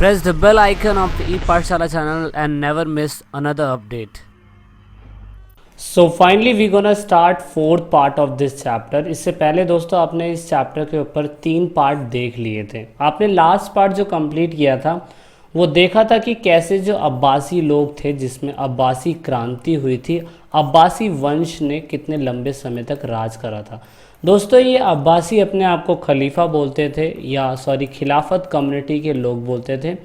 Press the bell icon of the ePathshala channel and never miss another update. So finally we gonna start fourth part of this chapter. इससे पहले दोस्तों आपने इस chapter के ऊपर 3 part देख लिए थे। आपने लास्ट पार्ट जो कंप्लीट किया था वो देखा था कि कैसे जो अब्बासी लोग थे जिसमें अब्बासी क्रांति हुई थी, अब्बासी वंश ने कितने लंबे समय तक राज करा था। दोस्तों ये अब्बासी अपने आप को खलीफा बोलते थे या खिलाफत कम्युनिटी के लोग बोलते थे।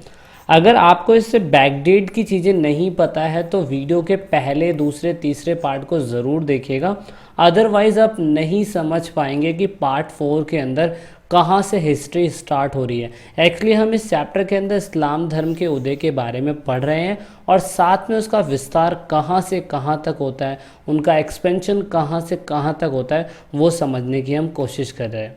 अगर आपको इससे बैकडेट की चीज़ें नहीं पता है तो वीडियो के पहले, दूसरे, तीसरे पार्ट को ज़रूर देखिएगा, अदरवाइज़ आप नहीं समझ पाएंगे कि पार्ट 4 के अंदर कहाँ से हिस्ट्री स्टार्ट हो रही है। एक्चुअली हम इस चैप्टर के अंदर इस्लाम धर्म के उदय के बारे में पढ़ रहे हैं और साथ में उसका विस्तार कहाँ से कहाँ तक होता है, उनका एक्सपेंशन कहाँ से कहाँ तक होता है, वो समझने की हम कोशिश कर रहे हैं।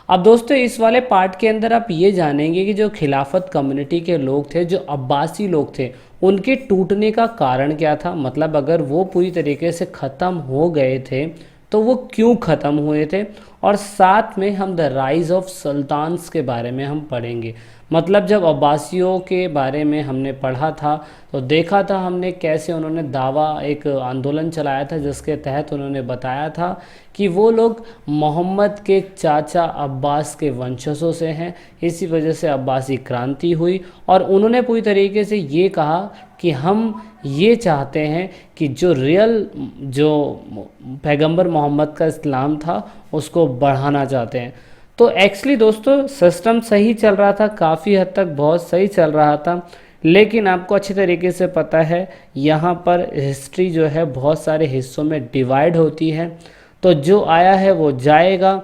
अब दोस्तों इस वाले पार्ट के अंदर आप ये जानेंगे कि जो खिलाफत कम्युनिटी के लोग थे, जो अब्बासी लोग थे, उनके टूटने का कारण क्या था। मतलब अगर वो पूरी तरीके से ख़त्म हो गए थे तो वो क्यों ख़त्म हुए थे, और साथ में हम द राइज़ ऑफ सुल्तान्स के बारे में हम पढ़ेंगे। मतलब जब अब्बासियों के बारे में हमने पढ़ा था तो देखा था हमने कैसे उन्होंने दावा, एक आंदोलन चलाया था जिसके तहत उन्होंने बताया था कि वो लोग मोहम्मद के चाचा अब्बास के वंशजों से हैं, इसी वजह से अब्बासी क्रांति हुई। और उन्होंने पूरी तरीके से ये कहा कि हम ये चाहते हैं कि जो रियल जो पैगंबर मोहम्मद का इस्लाम था उसको बढ़ाना चाहते हैं। तो एक्चुअली दोस्तों सिस्टम सही चल रहा था, काफ़ी हद तक बहुत सही चल रहा था, लेकिन आपको अच्छी तरीके से पता है यहाँ पर हिस्ट्री जो है बहुत सारे हिस्सों में डिवाइड होती है। तो जो आया है वो जाएगा,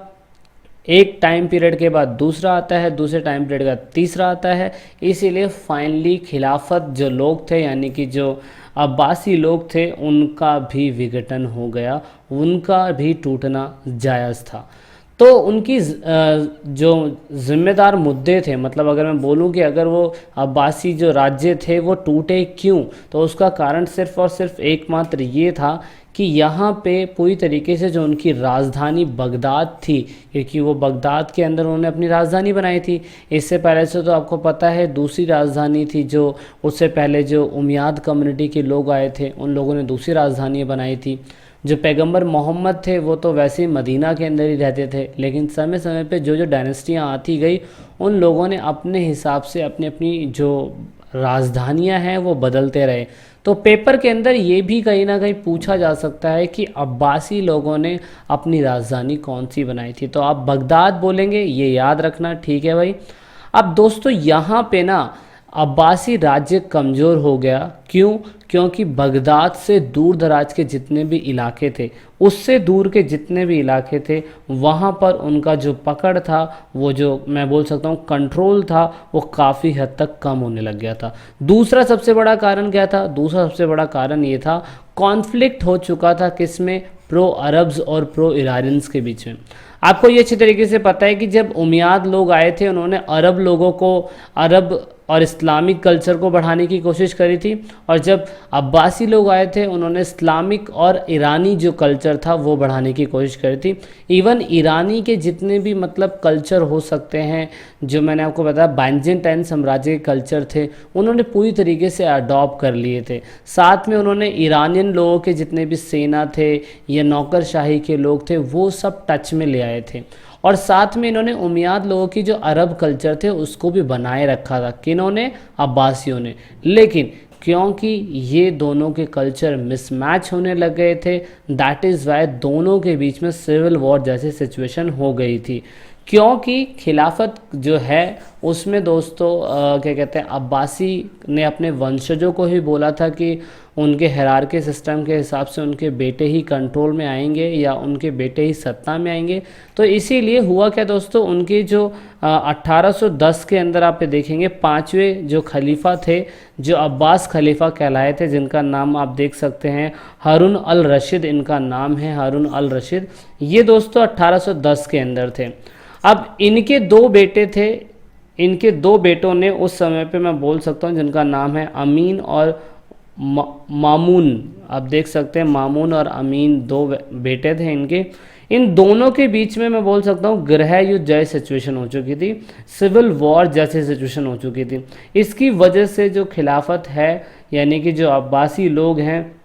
एक टाइम पीरियड के बाद दूसरा आता है, दूसरे टाइम पीरियड का तीसरा आता है। इसीलिए फाइनली खिलाफत जो लोग थे यानी कि जो अब्बासी लोग थे उनका भी विघटन हो गया, उनका भी टूटना जायज़ था। तो उनकी जो ज़िम्मेदार मुद्दे थे, मतलब अगर मैं बोलूं कि अगर वो अब्बासी जो राज्य थे वो टूटे क्यों, तो उसका कारण सिर्फ़ और सिर्फ एकमात्र ये था कि यहाँ पे पूरी तरीके से जो उनकी राजधानी बगदाद थी, क्योंकि वो बगदाद के अंदर उन्होंने अपनी राजधानी बनाई थी। इससे पहले से तो आपको पता है दूसरी राजधानी थी, जो उससे पहले जो उमैयद कम्युनिटी के लोग आए थे उन लोगों ने दूसरी राजधानी बनाई थी। जो पैगंबर मोहम्मद थे वो तो वैसे ही मदीना के अंदर ही रहते थे, लेकिन समय समय पे जो जो डायनेस्टियाँ आती गई उन लोगों ने अपने हिसाब से अपनी अपनी जो राजधानियाँ हैं वो बदलते रहे। तो पेपर के अंदर ये भी कहीं ना कहीं पूछा जा सकता है कि अब्बासी लोगों ने अपनी राजधानी कौन सी बनाई थी। तो आप बगदाद बोलेंगे, ये याद रखना, ठीक है भाई। अब दोस्तों यहाँ पे ना अब्बासी राज्य कमज़ोर हो गया, क्यों? क्योंकि बगदाद से दूर दराज के जितने भी इलाके थे, उससे दूर के जितने भी इलाके थे, वहाँ पर उनका जो पकड़ था, वो जो मैं बोल सकता हूँ कंट्रोल था, वो काफ़ी हद तक कम होने लग गया था। दूसरा सबसे बड़ा कारण क्या था? दूसरा सबसे बड़ा कारण ये था कॉन्फ्लिक्ट हो चुका था किसमें? प्रो अरब्स और प्रो ईरानियंस के बीच में। आपको ये अच्छी तरीके से पता है कि जब उमैयद लोग आए थे उन्होंने अरब लोगों को, अरब और इस्लामिक कल्चर को बढ़ाने की कोशिश करी थी, और जब अब्बासी लोग आए थे उन्होंने इस्लामिक और ईरानी जो कल्चर था वो बढ़ाने की कोशिश करी थी। इवन ईरानी के जितने भी मतलब कल्चर हो सकते हैं, जो मैंने आपको बताया बाइजेंटाइन साम्राज्य के कल्चर थे, उन्होंने पूरी तरीके से अडॉप्ट कर लिए थे। साथ में उन्होंने ईरानियन लोगों के जितने भी सेना थे या नौकरशाही के लोग थे वो सब टच में ले आए थे, और साथ में इन्होंने उमैयद लोगों की जो अरब कल्चर थे उसको भी बनाए रखा था। किन्होंने? अब्बासियों ने। लेकिन क्योंकि ये दोनों के कल्चर मिसमैच होने लग गए थे, दैट इज़ वाई दोनों के बीच में सिविल वॉर जैसी सिचुएशन हो गई थी। क्योंकि खिलाफत जो है उसमें दोस्तों क्या कहते हैं, अब्बासी ने अपने वंशजों को ही बोला था कि उनके हिरार्की सिस्टम के हिसाब से उनके बेटे ही कंट्रोल में आएंगे या उनके बेटे ही सत्ता में आएंगे। तो इसीलिए हुआ क्या दोस्तों, उनके जो 1810 के अंदर आप देखेंगे 5वें जो खलीफा थे, जो अब्बास खलीफा कहलाए थे, जिनका नाम आप देख सकते हैं हारून अल रशीद, इनका नाम है हारून अल रशीद। ये दोस्तों 1810 के अंदर थे। अब इनके 2 बेटे थे, इनके 2 बेटों ने उस समय पे मैं बोल सकता हूँ जिनका नाम है अमीन और मामून। आप देख सकते हैं मामून और अमीन 2 बेटे थे इनके। इन दोनों के बीच में मैं बोल सकता हूँ गृह युद्ध जैसी सिचुएशन हो चुकी थी, सिविल वॉर जैसी सिचुएशन हो चुकी थी। इसकी वजह से जो खिलाफत है यानी कि जो अब्बासी लोग हैं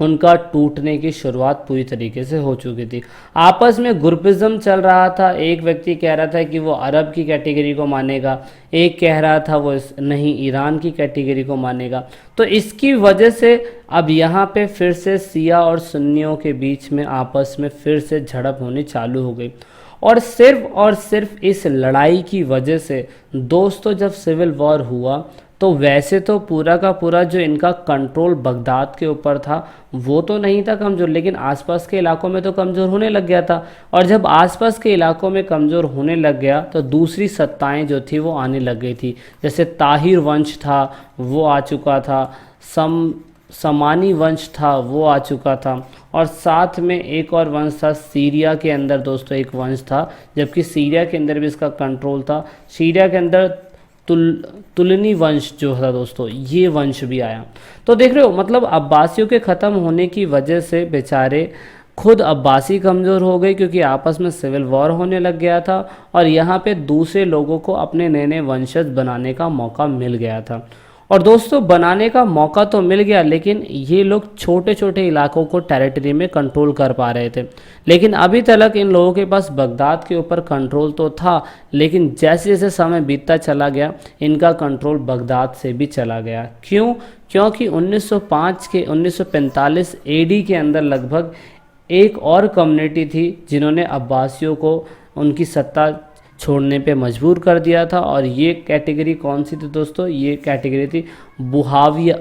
उनका टूटने की शुरुआत पूरी तरीके से हो चुकी थी। आपस में ग्रुपिज्म चल रहा था, एक व्यक्ति कह रहा था कि वो अरब की कैटेगरी को मानेगा, एक कह रहा था वो नहीं ईरान की कैटेगरी को मानेगा। तो इसकी वजह से अब यहाँ पे फिर से शिया और सुन्नियों के बीच में आपस में फिर से झड़प होनी चालू हो गई। और सिर्फ इस लड़ाई की वजह से दोस्तों जब सिविल वॉर हुआ तो वैसे तो पूरा का पूरा जो इनका कंट्रोल बगदाद के ऊपर था वो तो नहीं था कमज़ोर, लेकिन आसपास के इलाकों में तो कमज़ोर होने लग गया था। और जब आसपास के इलाकों में कमज़ोर होने लग गया तो दूसरी सत्ताएं जो थी वो आने लग गई थी। जैसे ताहिर वंश था वो आ चुका था, समानी वंश था वो आ चुका था, और साथ में एक और वंश था सीरिया के अंदर दोस्तों, एक वंश था जबकि सीरिया के अंदर भी इसका कंट्रोल था। सीरिया के अंदर तुलनी वंश जो था दोस्तों, ये वंश भी आया। तो देख रहे हो मतलब अब्बासियों के ख़त्म होने की वजह से बेचारे खुद अब्बासी कमज़ोर हो गए क्योंकि आपस में सिविल वॉर होने लग गया था, और यहाँ पे दूसरे लोगों को अपने नए नए वंशज बनाने का मौका मिल गया था। और दोस्तों बनाने का मौका तो मिल गया, लेकिन ये लोग छोटे छोटे इलाकों को टेरिटरी में कंट्रोल कर पा रहे थे। लेकिन अभी तक इन लोगों के पास बगदाद के ऊपर कंट्रोल तो था, लेकिन जैसे जैसे समय बीतता चला गया इनका कंट्रोल बगदाद से भी चला गया। क्यों? क्योंकि 1945 एडी के अंदर लगभग एक और कम्युनिटी थी जिन्होंने अब्बासियों को उनकी सत्ता छोड़ने पे मजबूर कर दिया था। और ये कैटेगरी कौन सी थी दोस्तों? ये कैटेगरी थी बुहाई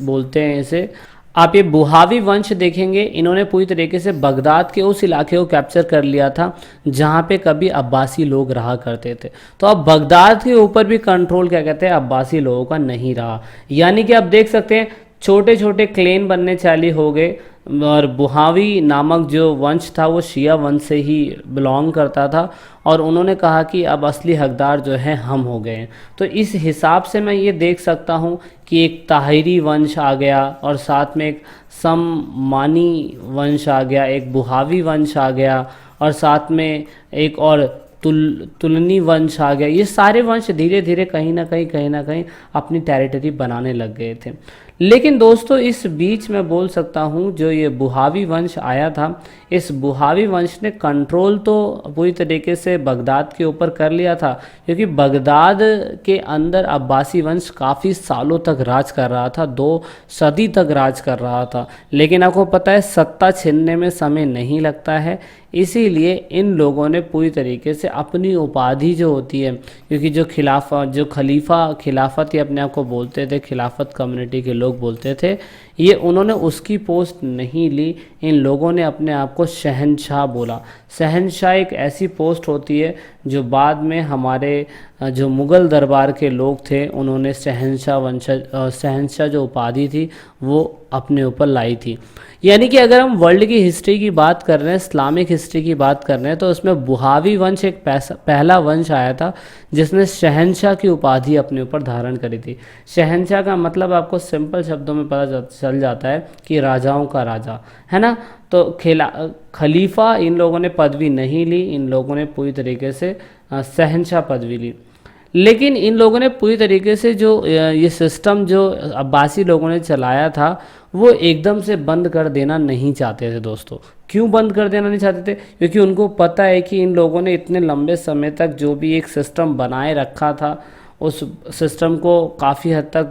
बोलते हैं इसे। आप ये बुहावी वंश देखेंगे, इन्होंने पूरी तरीके से बगदाद के उस इलाके को कैप्चर कर लिया था जहाँ पे कभी अब्बासी लोग रहा करते थे। तो अब बगदाद के ऊपर भी कंट्रोल क्या कहते हैं अब्बासी लोगों का नहीं रहा। यानी कि आप देख सकते हैं छोटे छोटे क्लेन बनने चालू हो गए, और बुहावी नामक जो वंश था वो शिया वंश से ही बिलोंग करता था, और उन्होंने कहा कि अब असली हकदार जो है हम हो गए हैं। तो इस हिसाब से मैं ये देख सकता हूँ कि एक ताहिरी वंश आ गया, और साथ में एक सम्मानी वंश आ गया, एक बुहावी वंश आ गया, और साथ में एक और तुलनी वंश आ गया। ये सारे वंश धीरे धीरे कहीं ना कहीं अपनी टेरिटरी बनाने लग गए थे। लेकिन दोस्तों इस बीच मैं बोल सकता हूँ जो ये बुहावी वंश आया था, इस बुहावी वंश ने कंट्रोल तो पूरी तरीके से बगदाद के ऊपर कर लिया था, क्योंकि बगदाद के अंदर अब्बासी वंश काफ़ी सालों तक राज कर रहा था, 2 सदी तक राज कर रहा था। लेकिन आपको पता है सत्ता छीनने में समय नहीं लगता है, इसीलिए इन लोगों ने पूरी तरीके से अपनी उपाधि जो होती है, क्योंकि जो खिलाफत ये अपने आप को बोलते थे, खिलाफत कम्युनिटी के लोग बोलते थे, ये उन्होंने उसकी पोस्ट नहीं ली। इन लोगों ने अपने आप को शहनशाह बोला। शहनशाह एक ऐसी पोस्ट होती है जो बाद में हमारे जो मुग़ल दरबार के लोग थे उन्होंने शहनशाह जो उपाधि थी वो अपने ऊपर लाई थी। यानी कि अगर हम वर्ल्ड की हिस्ट्री की बात कर रहे हैं, इस्लामिक हिस्ट्री की बात कर रहे हैं, तो उसमें बुहावी वंश एक पहला वंश आया था जिसने शहनशाह की उपाधि अपने ऊपर धारण करी थी। शहनशाह का मतलब आपको सिंपल शब्दों में पता चल जाता है कि राजाओं का राजा, है ना। तो खलीफा इन लोगों ने पदवी नहीं ली, इन लोगों ने पूरी तरीके से शहनशाह पदवी ली। लेकिन इन लोगों ने पूरी तरीके से जो ये सिस्टम जो अब्बासी लोगों ने चलाया था वो एकदम से बंद कर देना नहीं चाहते थे दोस्तों। क्यों बंद कर देना नहीं चाहते थे? क्योंकि उनको पता है कि इन लोगों ने इतने लंबे समय तक जो भी एक सिस्टम बनाए रखा था उस सिस्टम को काफ़ी हद तक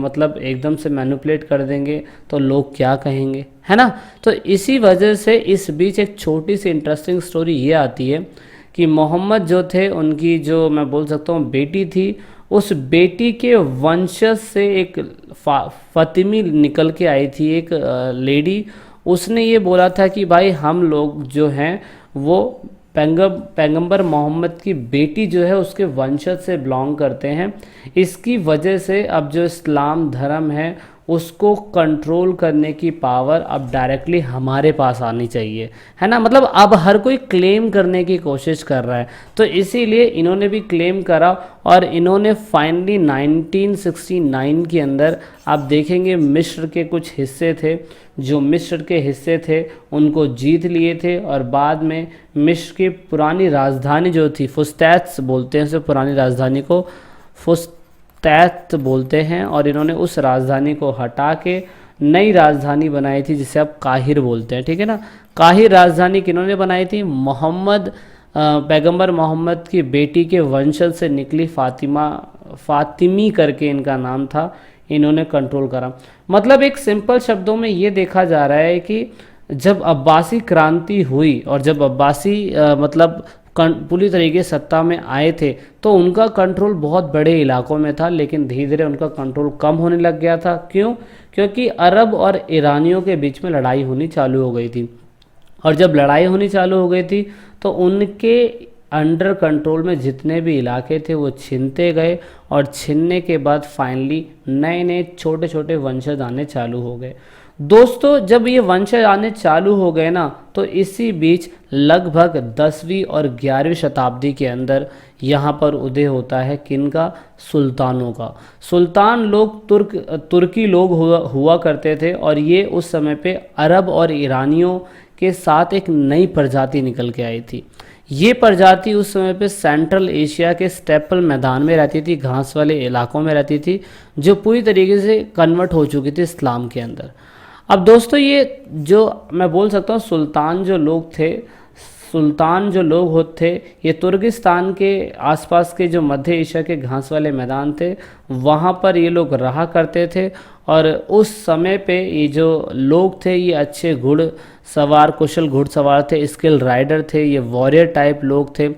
मतलब एकदम से मैनिपुलेट कर देंगे तो लोग क्या कहेंगे, है ना। तो इसी वजह से इस बीच एक छोटी सी इंटरेस्टिंग स्टोरी ये आती है कि मोहम्मद जो थे उनकी जो मैं बोल सकता हूँ बेटी थी, उस बेटी के वंशज से एक फातिमी निकल के आई थी, एक लेडी। उसने ये बोला था कि भाई हम लोग जो हैं वो पैगंबर मोहम्मद की बेटी जो है उसके वंशज से बिलोंग करते हैं। इसकी वजह से अब जो इस्लाम धर्म है उसको कंट्रोल करने की पावर अब डायरेक्टली हमारे पास आनी चाहिए, है ना। मतलब अब हर कोई क्लेम करने की कोशिश कर रहा है, तो इसीलिए इन्होंने भी क्लेम करा और इन्होंने फाइनली 1969 के अंदर आप देखेंगे मिस्र के कुछ हिस्से थे, जो मिस्र के हिस्से थे उनको जीत लिए थे और बाद में मिस्र की पुरानी राजधानी जो थी, फुस्तैत्स बोलते हैं उसे, पुरानी राजधानी को फुस्तैत बोलते हैं, और इन्होंने उस राजधानी को हटा के नई राजधानी बनाई थी जिसे अब काहिर बोलते हैं, ठीक है ना। काहिर राजधानी किन्होंने बनाई थी? पैगंबर मोहम्मद की बेटी के वंशज से निकली फातिमी करके इनका नाम था, इन्होंने कंट्रोल करा। मतलब एक सिंपल शब्दों में ये देखा जा रहा है कि जब अब्बासी क्रांति हुई और जब अब्बासी मतलब पूरी तरीके से सत्ता में आए थे तो उनका कंट्रोल बहुत बड़े इलाकों में था, लेकिन धीरे धीरे उनका कंट्रोल कम होने लग गया था। क्यों? क्योंकि अरब और ईरानियों के बीच में लड़ाई होनी चालू हो गई थी, और जब लड़ाई होनी चालू हो गई थी तो उनके अंडर कंट्रोल में जितने भी इलाके थे वो छीनते गए, और छीनने के बाद फाइनली नए नए छोटे छोटे वंशज आने चालू हो गए। दोस्तों जब ये वंशज आने चालू हो गए ना, तो इसी बीच लगभग 10वीं और 11वीं शताब्दी के अंदर यहाँ पर उदय होता है किनका? सुल्तानों का। सुल्तान लोग तुर्की लोग हुआ करते थे, और ये उस समय पे अरब और ईरानियों के साथ एक नई प्रजाति निकल के आई थी। ये प्रजाति उस समय पे सेंट्रल एशिया के स्टेपल मैदान में रहती थी, घास वाले इलाकों में रहती थी, जो पूरी तरीके से कन्वर्ट हो चुकी थी इस्लाम के अंदर। अब दोस्तों ये जो मैं बोल सकता हूँ सुल्तान जो लोग थे, ये तुर्किस्तान के आसपास के जो मध्य एशिया के घास वाले मैदान थे वहाँ पर ये लोग रहा करते थे, और उस समय पे ये जो लोग थे ये अच्छे घुड़सवार, कुशल घुड़सवार थे, स्किल राइडर थे, ये वॉरियर टाइप लोग थे,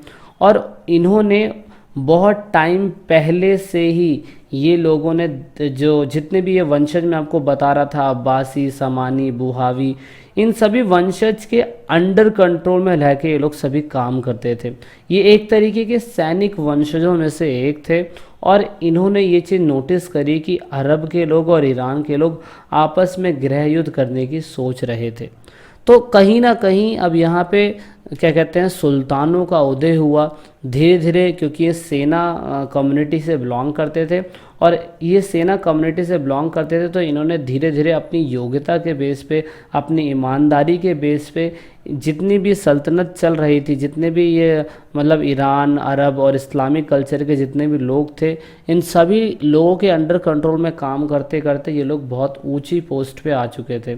और इन्होंने बहुत टाइम पहले से ही ये लोगों ने जो जितने भी ये वंशज मैं आपको बता रहा था, अब्बासी, समानी, बुहावी, इन सभी वंशज के अंडर कंट्रोल में रह के ये लोग सभी काम करते थे। ये एक तरीके के सैनिक वंशजों में से एक थे, और इन्होंने ये चीज़ नोटिस करी कि अरब के लोग और ईरान के लोग आपस में गृह युद्ध करने की सोच रहे थे। तो कहीं ना कहीं अब यहाँ पे क्या कहते हैं सुल्तानों का उदय हुआ धीरे धीरे, क्योंकि ये सेना कम्युनिटी से बिलोंग करते थे, और ये सेना कम्युनिटी से बिलोंग करते थे तो इन्होंने धीरे धीरे अपनी योग्यता के बेस पे, अपनी ईमानदारी के बेस पे जितनी भी सल्तनत चल रही थी, जितने भी ये मतलब ईरान, अरब और इस्लामिक कल्चर के जितने भी लोग थे, इन सभी लोगों के अंडर कंट्रोल में काम करते करते ये लोग बहुत ऊंची पोस्ट पे आ चुके थे।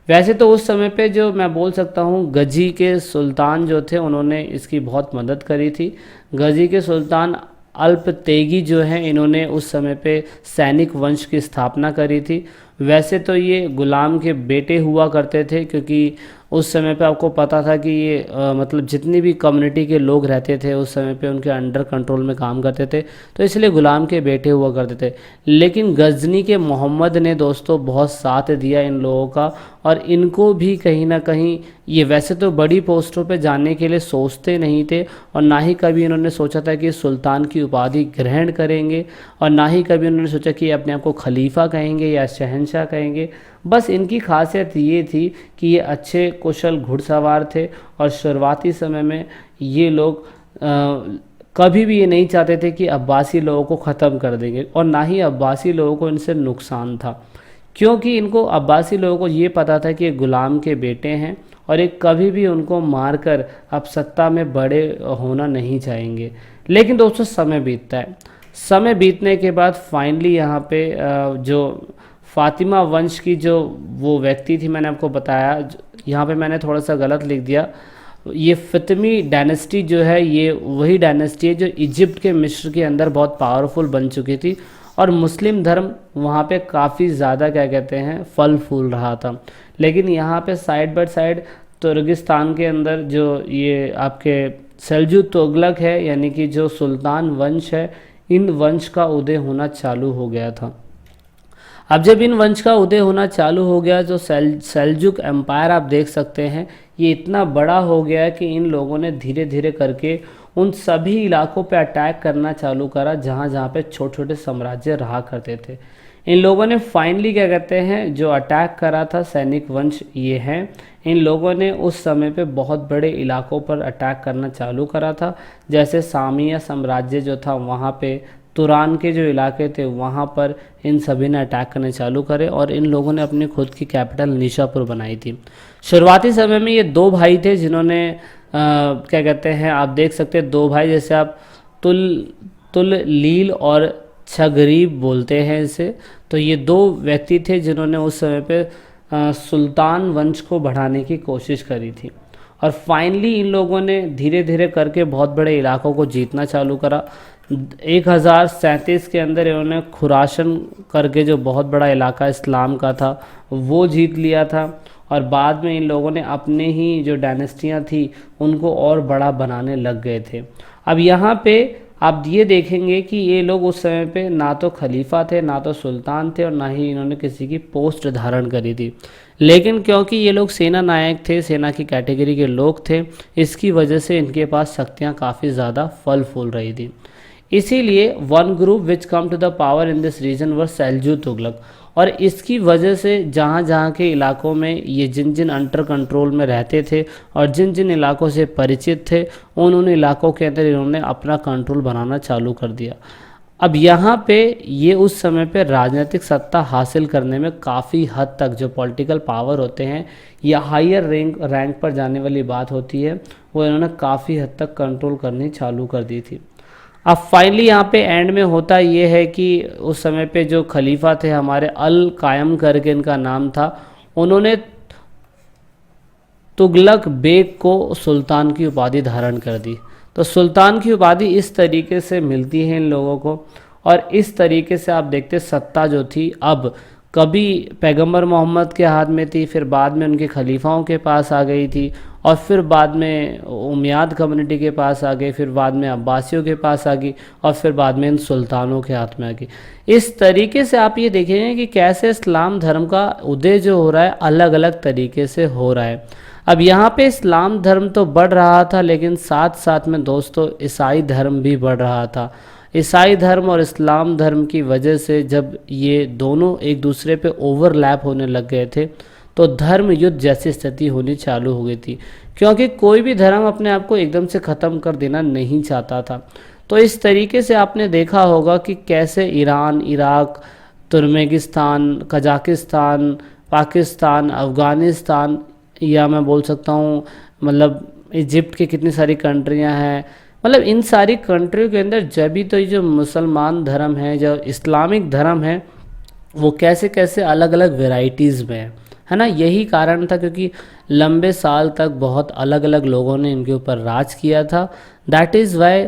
वैसे तो उस समय पे जो मैं बोल सकता हूँ गजी के सुल्तान जो थे उन्होंने इसकी बहुत मदद करी थी। गजी के सुल्तान अल्प तेगी जो हैं इन्होंने उस समय पे सैनिक वंश की स्थापना करी थी। वैसे तो ये गुलाम के बेटे हुआ करते थे, क्योंकि उस समय पे आपको पता था कि ये मतलब जितनी भी कम्युनिटी के लोग रहते थे उस समय पे उनके अंडर कंट्रोल में काम करते थे, तो इसलिए गुलाम के बेटे हुआ करते थे। लेकिन गजनी के मोहम्मद ने दोस्तों बहुत साथ दिया इन लोगों का, और इनको भी कहीं ना कहीं ये वैसे तो बड़ी पोस्टों पे जाने के लिए सोचते नहीं थे, और ना ही कभी इन्होंने सोचा था कि सुल्तान की उपाधि ग्रहण करेंगे, और ना ही कभी उन्होंने सोचा कि अपने आप को खलीफा कहेंगे या शहंशाह कहेंगे। बस इनकी खासियत ये थी कि ये अच्छे कुशल घुड़सवार थे, और शुरुआती समय में ये लोग कभी भी ये नहीं चाहते थे कि अब्बासी लोगों को ख़त्म कर देंगे, और ना ही अब्बासी लोगों को इनसे नुकसान था, क्योंकि इनको अब्बासी लोगों को ये पता था कि ये गुलाम के बेटे हैं और एक कभी भी उनको मारकर अब सत्ता में बड़े होना नहीं चाहेंगे। लेकिन दोस्तों समय बीतता है, समय बीतने के बाद फाइनली यहाँ पे जो फातिमा वंश की जो वो व्यक्ति थी, मैंने आपको बताया, यहाँ पे मैंने थोड़ा सा गलत लिख दिया, ये फ़ातिमी डायनेस्टी जो है ये वही डायनेस्टी है जो इजिप्ट के मिस्र के अंदर बहुत पावरफुल बन चुकी थी, और मुस्लिम धर्म वहाँ पे काफ़ी ज़्यादा क्या कहते हैं फल फूल रहा था। लेकिन यहाँ पे साइड बाय साइड तुर्किस्तान के अंदर जो ये आपके सेल्जुक तुगलक है, यानी कि जो सुल्तान वंश है, इन वंश का उदय होना चालू हो गया था। अब जब इन वंश का उदय होना चालू हो गया, जो सेल्जुक एम्पायर आप देख सकते हैं ये इतना बड़ा हो गया है कि इन लोगों ने धीरे धीरे करके उन सभी इलाकों पे अटैक करना चालू करा जहाँ जहाँ पे छोटे छोटे साम्राज्य रहा करते थे। इन लोगों ने फाइनली क्या कहते हैं जो अटैक करा था सैनिक वंश ये हैं, इन लोगों ने उस समय पे बहुत बड़े इलाकों पर अटैक करना चालू करा था, जैसे सामिया साम्राज्य जो था वहाँ पे, तुरान के जो इलाके थे वहाँ पर इन सभी ने अटैक करने चालू करे और इन लोगों ने अपनी खुद की कैपिटल निशापुर बनाई थी। शुरुआती समय में ये दो भाई थे जिन्होंने क्या कहते हैं, आप देख सकते हैं दो भाई, जैसे आप तुल लील और छगरीब बोलते हैं इसे, तो ये दो व्यक्ति थे जिन्होंने उस समय पे सुल्तान वंश को बढ़ाने की कोशिश करी थी और फाइनली इन लोगों ने धीरे धीरे करके बहुत बड़े इलाकों को जीतना चालू करा। 1037 के अंदर इन्होंने खुरासन करके जो बहुत बड़ा इलाका इस्लाम का था वो जीत लिया था और बाद में इन लोगों ने अपने ही जो डायनेस्टियाँ थी उनको और बड़ा बनाने लग गए थे। अब यहाँ पे आप ये देखेंगे कि ये लोग उस समय पे ना तो खलीफा थे, ना तो सुल्तान थे और ना ही इन्होंने किसी की पोस्ट धारण करी थी, लेकिन क्योंकि ये लोग सेना नायक थे, सेना की कैटेगरी के लोग थे, इसकी वजह से इनके पास शक्तियाँ काफ़ी ज़्यादा फल फूल रही थी। इसीलिए one group which come to the power in this region were Seljuk Tughlaq, और इसकी वजह से जहाँ जहाँ के इलाकों में ये जिन जिन अंडर कंट्रोल में रहते थे और जिन जिन इलाकों से परिचित थे उन इलाकों के अंदर इन्होंने अपना कंट्रोल बनाना चालू कर दिया। अब यहाँ पे ये उस समय पे राजनीतिक सत्ता हासिल करने में काफ़ी हद तक जो पॉलिटिकल पावर होते हैं या हायर रैंक पर जाने वाली बात होती है वो इन्होंने काफ़ी हद तक कंट्रोल करनी चालू कर दी थी। अब फाइनली यहाँ पे एंड में होता ये है कि उस समय पे जो खलीफा थे हमारे अल कायम करके इनका नाम था, उन्होंने तुगलक बेग को सुल्तान की उपाधि धारण कर दी। तो सुल्तान की उपाधि इस तरीके से मिलती है इन लोगों को और इस तरीके से आप देखते सत्ता जो थी अब कभी पैगंबर मोहम्मद के हाथ में थी, फिर बाद में उनके खलीफाओं के पास आ गई थी और फिर बाद में उमैयद कम्युनिटी के पास आ गई, फिर बाद में अब्बासियों के पास आ गई और फिर बाद में इन सुल्तानों के हाथ में आ गई। इस तरीके से आप ये देखेंगे कि कैसे इस्लाम धर्म का उदय जो हो रहा है अलग अलग तरीके से हो रहा है। अब यहाँ पे इस्लाम धर्म तो बढ़ रहा था लेकिन साथ साथ में दोस्तों ईसाई धर्म भी बढ़ रहा था। ईसाई धर्म और इस्लाम धर्म की वजह से जब ये दोनों एक दूसरे पे ओवरलैप होने लग गए थे तो धर्म युद्ध जैसी स्थिति होनी चालू हो गई थी, क्योंकि कोई भी धर्म अपने आप को एकदम से ख़त्म कर देना नहीं चाहता था। तो इस तरीके से आपने देखा होगा कि कैसे Iran, Iraq, Turkmenistan, Kazakhstan, Pakistan, Afghanistan, या मैं बोल सकता हूँ मतलब इजिप्ट की कितनी सारी कंट्रियाँ हैं, मतलब इन सारी कंट्रियों के अंदर जब भी तो ये जो मुसलमान धर्म है, जो इस्लामिक धर्म है, वो कैसे कैसे अलग अलग वेराइटीज़ में है ना। यही कारण था क्योंकि लंबे साल तक बहुत अलग अलग लोगों ने इनके ऊपर राज किया था। दैट इज़ वाई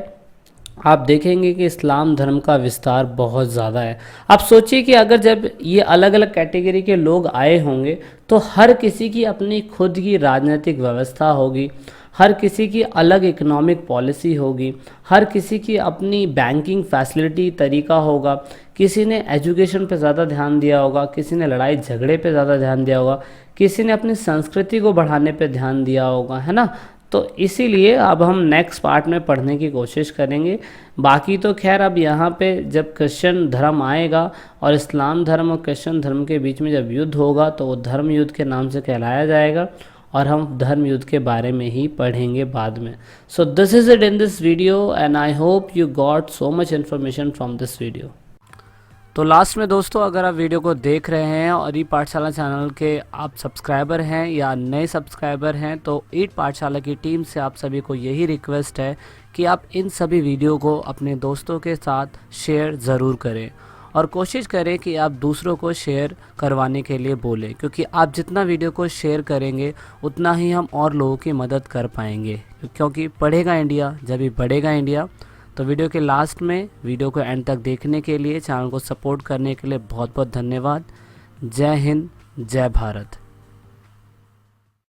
आप देखेंगे कि इस्लाम धर्म का विस्तार बहुत ज़्यादा है। आप सोचिए कि अगर जब ये अलग अलग कैटेगरी के लोग आए होंगे तो हर किसी की अपनी खुद की राजनीतिक व्यवस्था होगी, हर किसी की अलग इकोनॉमिक पॉलिसी होगी, हर किसी की अपनी बैंकिंग फैसिलिटी तरीका होगा, किसी ने एजुकेशन पे ज़्यादा ध्यान दिया होगा, किसी ने लड़ाई झगड़े पे ज़्यादा ध्यान दिया होगा, किसी ने अपनी संस्कृति को बढ़ाने पे ध्यान दिया होगा, है ना। तो इसीलिए अब हम नेक्स्ट पार्ट में पढ़ने की कोशिश करेंगे। बाकी तो खैर अब यहाँ पे जब क्रिश्चियन धर्म आएगा और इस्लाम धर्म और क्रिश्चियन धर्म के बीच में जब युद्ध होगा तो वो धर्म युद्ध के नाम से कहलाया जाएगा और हम धर्म युद्ध के बारे में ही पढ़ेंगे बाद में। So this is it in this video and I hope you got so much information from this video. तो लास्ट में दोस्तों अगर आप वीडियो को देख रहे हैं और ई पाठशाला चैनल के आप सब्सक्राइबर हैं या नए सब्सक्राइबर हैं तो ईट पाठशाला की टीम से आप सभी को यही रिक्वेस्ट है कि आप इन सभी वीडियो को अपने दोस्तों के साथ शेयर ज़रूर करें और कोशिश करें कि आप दूसरों को शेयर करवाने के लिए बोलें, क्योंकि आप जितना वीडियो को शेयर करेंगे उतना ही हम और लोगों की मदद कर पाएंगे, क्योंकि पढ़ेगा इंडिया जब भी बढ़ेगा इंडिया। तो वीडियो के लास्ट में वीडियो को एंड तक देखने के लिए, चैनल को सपोर्ट करने के लिए बहुत बहुत धन्यवाद। जय हिंद, जय भारत।